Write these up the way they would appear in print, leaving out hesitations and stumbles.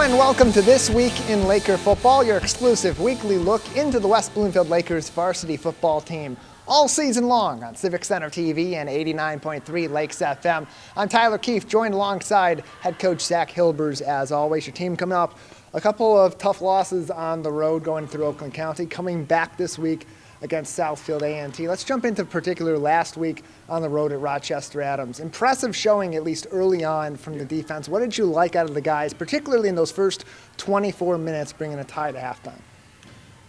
and welcome to This Week in Laker Football, your exclusive weekly look into the West Bloomfield Lakers varsity football team. All season long on Civic Center TV and 89.3 Lakes FM. I'm Tyler Keefe, joined alongside head coach Zach Hilbers as always. Your team coming up a couple of tough losses on the road going through Oakland County, coming back this week against Southfield A&T. Let's jump into particular last week on the road at Rochester Adams. Impressive showing, at least early on, from the defense. What did you like out of the guys, particularly in those first 24 minutes, bringing a tie to halftime?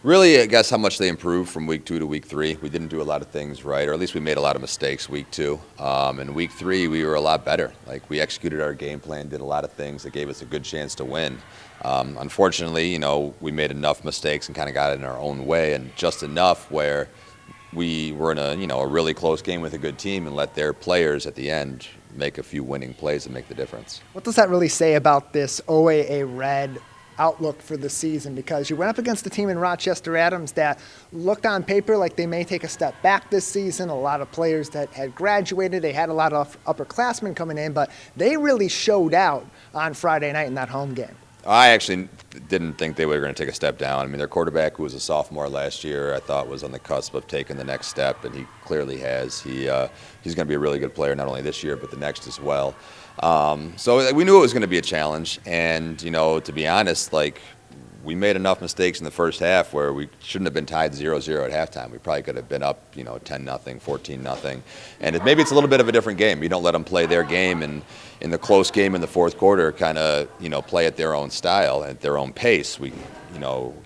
Really, I guess how much they improved from week 2 to week 3. We didn't do a lot of things right, or at least we made a lot of mistakes week 2. In week 3, we were a lot better. Like, we executed our game plan, did a lot of things that gave us a good chance to win. Unfortunately, we made enough mistakes and kind of got it in our own way, and just enough where we were in a really close game with a good team and let their players at the end make a few winning plays and make the difference. What does that really say about this OAA Red outlook for the season? Because you went up against a team in Rochester Adams that looked on paper like they may take a step back this season. A lot of players that had graduated, they had a lot of upperclassmen coming in, but they really showed out on Friday night in that home game. I actually didn't think they were going to take a step down. I mean, their quarterback, who was a sophomore last year, I thought was on the cusp of taking the next step, and he clearly has. He's going to be a really good player, not only this year but the next as well. So we knew it was going to be a challenge, and to be honest, we made enough mistakes in the first half where we shouldn't have been tied 0-0 at halftime. We probably could have been up 10-0, 14-0, and maybe it's a little bit of a different game. You don't let them play their game, and in the close game in the fourth quarter, kind of play at their own style, at their own pace. We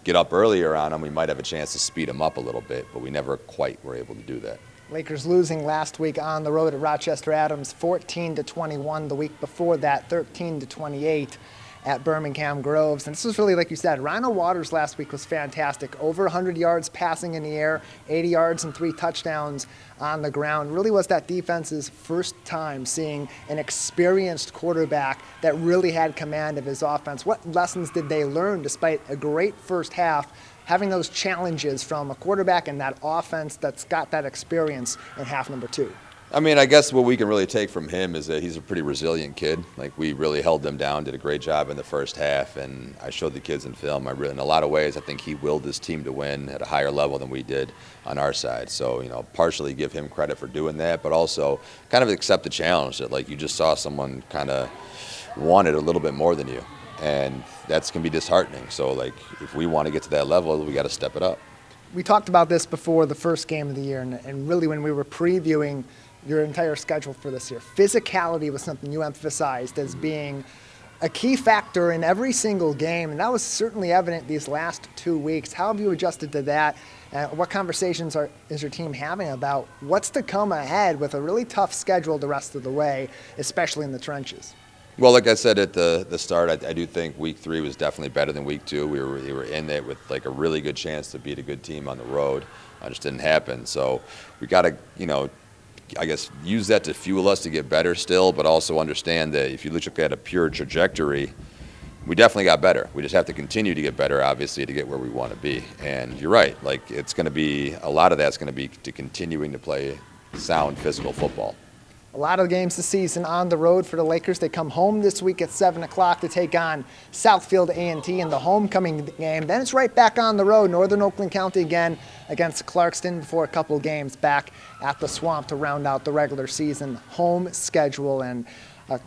get up earlier on them. We might have a chance to speed them up a little bit, but we never quite were able to do that. Lakers losing last week on the road at Rochester Adams, 14-21. The week before that, 13-28 at Birmingham Groves. And this was really, like you said, Rhino Waters last week was fantastic. Over 100 yards passing in the air, 80 yards and 3 touchdowns on the ground. Really was that defense's first time seeing an experienced quarterback that really had command of his offense. What lessons did they learn despite a great first half, having those challenges from a quarterback and that offense that's got that experience in half number 2? I mean, I guess what we can really take from him is that he's a pretty resilient kid. Like, we really held them down, did a great job in the first half, and I showed the kids in film. In a lot of ways, I think he willed his team to win at a higher level than we did on our side. So, partially give him credit for doing that, but also kind of accept the challenge that, you just saw someone kind of wanted a little bit more than you, and that's can be disheartening. So, if we want to get to that level, we got to step it up. We talked about this before the first game of the year, and really when we were previewing your entire schedule for this year. Physicality was something you emphasized as being a key factor in every single game, and that was certainly evident these last 2 weeks. How have you adjusted to that? What conversations is your team having about what's to come ahead with a really tough schedule the rest of the way, especially in the trenches? Well, like I said at the start, I do think week 3 was definitely better than week 2. We were in it with a really good chance to beat a good team on the road. It just didn't happen. So we got to, I guess, use that to fuel us to get better still, but also understand that if you look at a pure trajectory, we definitely got better. We just have to continue to get better, obviously, to get where we want to be. And you're right, it's going to be, a lot of that's going to be to continuing to play sound physical football. A lot of games this season on the road for the Lakers. They come home this week at 7 o'clock to take on Southfield A&T in the homecoming game. Then it's right back on the road, Northern Oakland County again against Clarkston before a couple games back at the Swamp to round out the regular season home schedule. And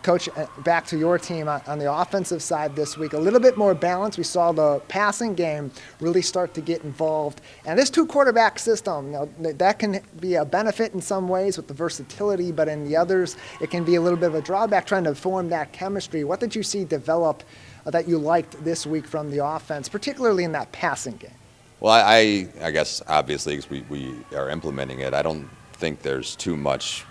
Coach, back to your team on the offensive side this week. A little bit more balance. We saw the passing game really start to get involved. And this 2-quarterback system, that can be a benefit in some ways with the versatility, but in the others, it can be a little bit of a drawback trying to form that chemistry. What did you see develop that you liked this week from the offense, particularly in that passing game? Well, I guess, obviously, because we are implementing it, I don't think there's too much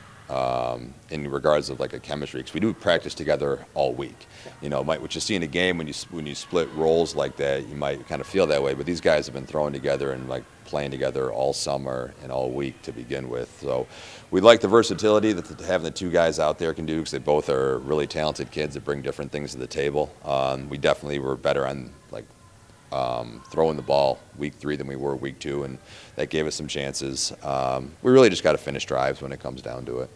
in regards of a chemistry, because we do practice together all week. What you see in a game when you split roles like that, you might kind of feel that way. But these guys have been throwing together and playing together all summer and all week to begin with. So we like the versatility that having the 2 guys out there can do, because they both are really talented kids that bring different things to the table. We definitely were better on throwing the ball week 3 than we were week 2, and that gave us some chances. We really just got to finish drives when it comes down to it.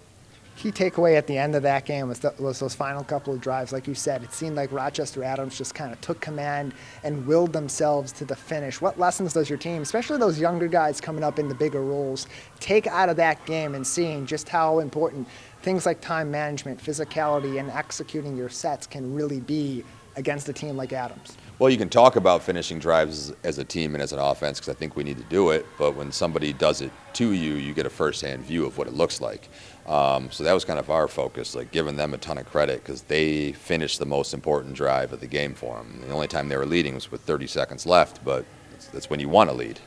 Key takeaway at the end of that game was those final couple of drives. Like you said, it seemed like Rochester Adams just kind of took command and willed themselves to the finish. What lessons does your team, especially those younger guys coming up into bigger roles, take out of that game and seeing just how important things like time management, physicality, and executing your sets can really be against a team like Adams? Well, you can talk about finishing drives as a team and as an offense because I think we need to do it, but when somebody does it to you, you get a first-hand view of what it looks like. So that was kind of our focus, like giving them a ton of credit because they finished the most important drive of the game for them. The only time they were leading was with 30 seconds left, but that's when you want to lead.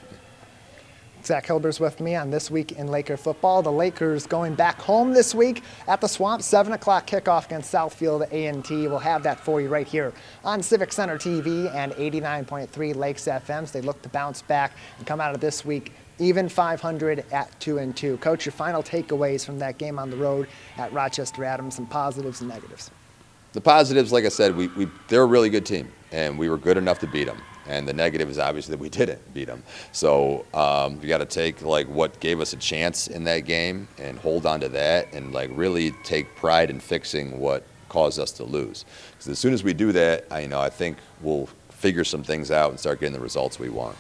Zach Hilbers with me on This Week in Laker Football. The Lakers going back home this week at the Swamp, 7 o'clock kickoff against Southfield A&T. We'll have that for you right here on Civic Center TV and 89.3 Lakes FM. So they look to bounce back and come out of this week even 500 at 2-2. Coach, your final takeaways from that game on the road at Rochester Adams, some positives and negatives. The positives, like I said, they're a really good team, and we were good enough to beat them. And the negative is obviously that we didn't beat them. So you got to take like what gave us a chance in that game and hold on to that, and like really take pride in fixing what caused us to lose. Because as soon as we do that, I think we'll figure some things out and start getting the results we want.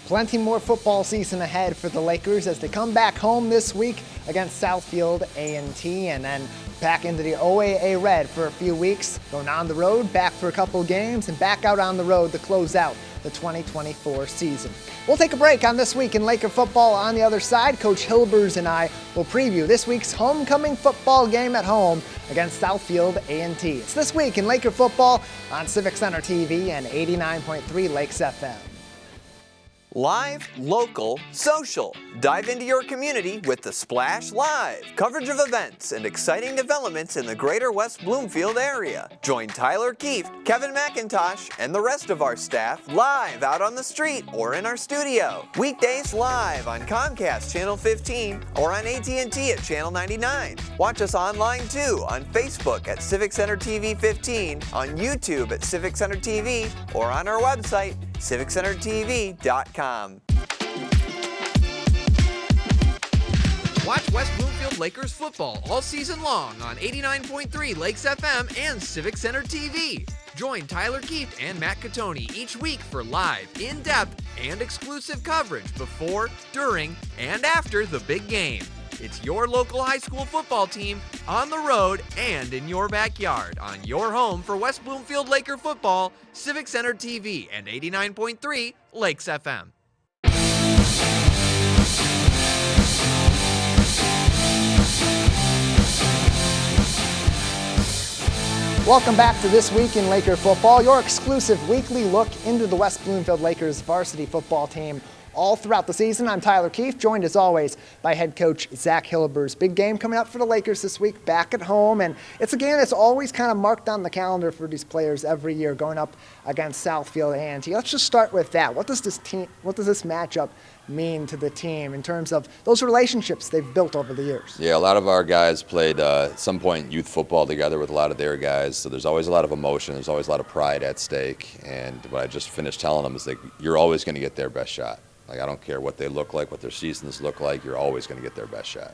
Plenty more football season ahead for the Lakers as they come back home this week against Southfield A&T and then back into the OAA Red for a few weeks, going on the road, back for a couple games, and back out on the road to close out the 2024 season. We'll take a break on This Week in Laker Football. On the other side, Coach Hilbers and I will preview this week's homecoming football game at home against Southfield A&T. It's This Week in Laker Football on Civic Center TV and 89.3 Lakes FM. Live, local, social. Dive into your community with The Splash Live. Coverage of events and exciting developments in the greater West Bloomfield area. Join Tyler Keefe, Kevin McIntosh, and the rest of our staff live out on the street or in our studio. Weekdays live on Comcast Channel 15 or on AT&T at Channel 99. Watch us online too on Facebook at Civic Center TV 15, on YouTube at Civic Center TV, or on our website, civiccentertv.com. Watch West Bloomfield Lakers football all season long on 89.3 Lakes FM and Civic Center TV. Join Tyler Keefe and Matt Catoni each week for live, in-depth, and exclusive coverage before, during, and after the big game. It's your local high school football team on the road and in your backyard on your home for West Bloomfield Laker football, Civic Center TV and 89.3 Lakes FM. Welcome back to This Week in Laker Football, your exclusive weekly look into the West Bloomfield Lakers varsity football team all throughout the season. I'm Tyler Keefe, joined as always by head coach Zach Hilbers. Big game coming up for the Lakers this week, back at home, and it's a game that's always kind of marked on the calendar for these players every year, going up against Southfield A&T. Let's just start with that. What does this matchup mean to the team in terms of those relationships they've built over the years? Yeah, a lot of our guys played at some point youth football together with a lot of their guys, so there's always a lot of emotion, there's always a lot of pride at stake, and what I just finished telling them is like, you're always going to get their best shot. Like, I don't care what they look like, what their seasons look like, you're always going to get their best shot.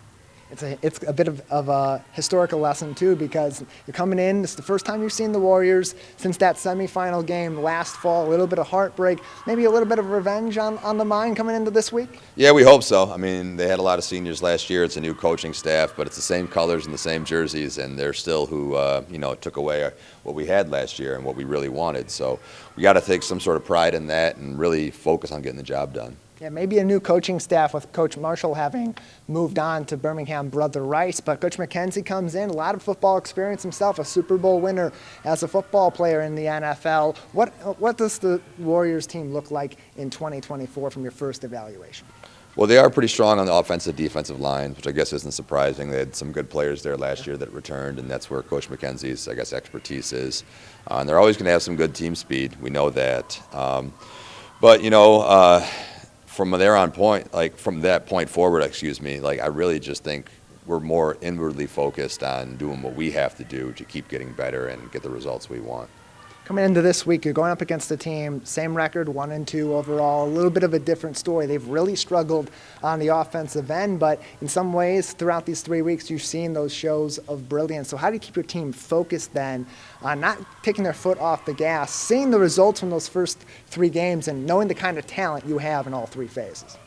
It's a bit of a historical lesson, too, because you're coming in. It's the first time you've seen the Warriors since that semifinal game last fall. A little bit of heartbreak, maybe a little bit of revenge on the mind coming into this week? Yeah, we hope so. I mean, they had a lot of seniors last year. It's a new coaching staff, but it's the same colors and the same jerseys, and they're still who, took away what we had last year and what we really wanted. So we got to take some sort of pride in that and really focus on getting the job done. Yeah, maybe a new coaching staff with Coach Marshall having moved on to Birmingham Brother Rice, but Coach McKenzie comes in, a lot of football experience himself, a Super Bowl winner as a football player in the NFL. What does the Warriors team look like in 2024 from your first evaluation? Well, they are pretty strong on the offensive, defensive line, which I guess isn't surprising. They had some good players there last year that returned, and that's where Coach McKenzie's, expertise is. And they're always going to have some good team speed. We know that. From that point forward, I really just think we're more inwardly focused on doing what we have to do to keep getting better and get the results we want. Coming into this week, you're going up against a team, same record, 1-2 overall, a little bit of a different story. They've really struggled on the offensive end, but in some ways, throughout these 3 weeks, you've seen those shows of brilliance. So how do you keep your team focused then on not taking their foot off the gas, seeing the results from those first 3 games and knowing the kind of talent you have in all 3 phases?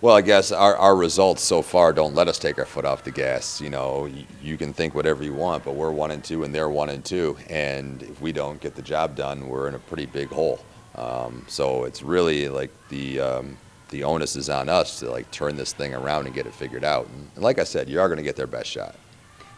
Well, I guess our results so far don't let us take our foot off the gas. You know, you can think whatever you want, but we're 1-2 and they're 1-2, and if we don't get the job done, we're in a pretty big hole. So it's really like the onus is on us to like turn this thing around and get it figured out. And like I said, you are going to get their best shot.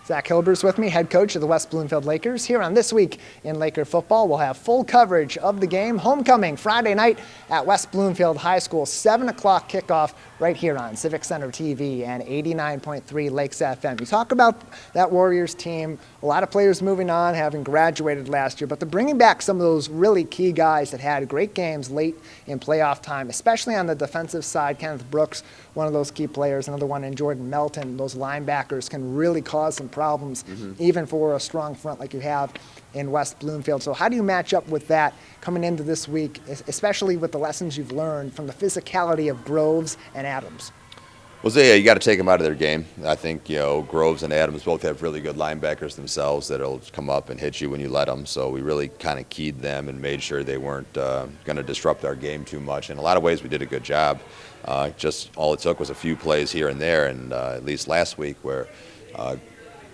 Zach Hilbers with me, head coach of the West Bloomfield Lakers. Here on This Week in Laker Football, we'll have full coverage of the game. Homecoming Friday night at West Bloomfield High School, 7 o'clock kickoff right here on Civic Center TV and 89.3 Lakes FM. You talk about that Warriors team, a lot of players moving on, having graduated last year, but they're bringing back some of those really key guys that had great games late in playoff time, especially on the defensive side. Kenneth Brooks, one of those key players, another one in Jordan Melton. Those linebackers can really cause some problems, even for a strong front like you have in West Bloomfield. So how do you match up with that coming into this week, especially with the lessons you've learned from the physicality of Groves and Adams? Well, Zaya, you got to take them out of their game. I think, you know, Groves and Adams both have really good linebackers themselves that'll come up and hit you when you let them. So we really kind of keyed them and made sure they weren't going to disrupt our game too much. In a lot of ways, we did a good job. Just all it took was a few plays here and there, and at least last week where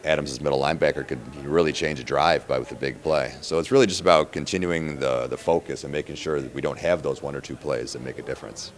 Adams' middle linebacker could really change a drive with a big play. So it's really just about continuing the focus and making sure that we don't have those 1 or 2 plays that make a difference.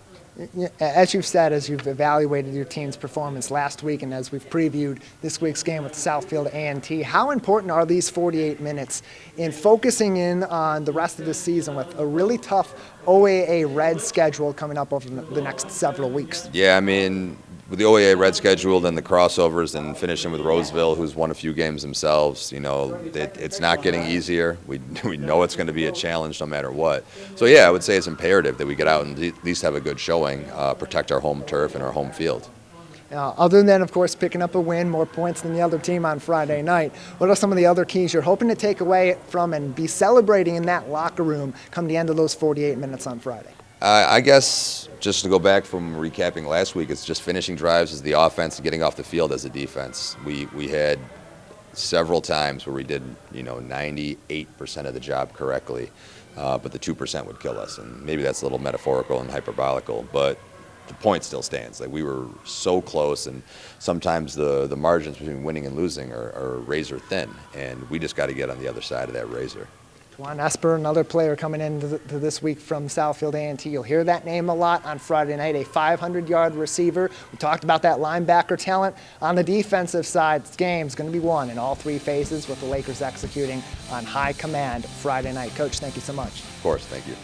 As you've said, as you've evaluated your team's performance last week and as we've previewed this week's game with Southfield A&T, how important are these 48 minutes in focusing in on the rest of the season with a really tough OAA red schedule coming up over the next several weeks? Yeah, I mean, with the OAA red schedule, then the crossovers, and finishing with Roseville, who's won a few games themselves, you know, it's not getting easier. We know it's going to be a challenge no matter what. So, yeah, I would say it's imperative that we get out and at least have a good showing, protect our home turf and our home field. Other than, of course, picking up a win, more points than the other team on Friday night, what are some of the other keys you're hoping to take away from and be celebrating in that locker room come the end of those 48 minutes on Friday? I guess just to go back from recapping last week, it's just finishing drives as the offense and getting off the field as a defense. We had several times where we did, 98% of the job correctly, but the 2% would kill us. And maybe that's a little metaphorical and hyperbolical, but the point still stands. Like, we were so close, and sometimes the margins between winning and losing are razor thin, and we just got to get on the other side of that razor. Juan Esper, another player coming into this week from Southfield A&T. You'll hear that name a lot on Friday night, a 500-yard receiver. We talked about that linebacker talent. On the defensive side, this game's going to be won in all 3 phases with the Lakers executing on high command Friday night. Coach, thank you so much. Of course, thank you.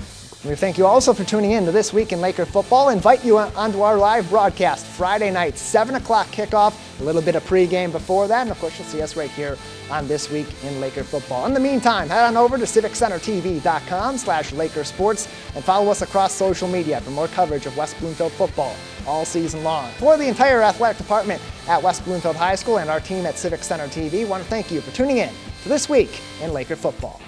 We thank you also for tuning in to This Week in Laker Football. Invite you onto our live broadcast Friday night, 7 o'clock kickoff, a little bit of pregame before that, and of course you'll see us right here on This Week in Laker Football. In the meantime, head on over to civiccentertv.com/Lakersports and follow us across social media for more coverage of West Bloomfield football all season long. For the entire athletic department at West Bloomfield High School and our team at Civic Center TV, I want to thank you for tuning in to This Week in Laker Football.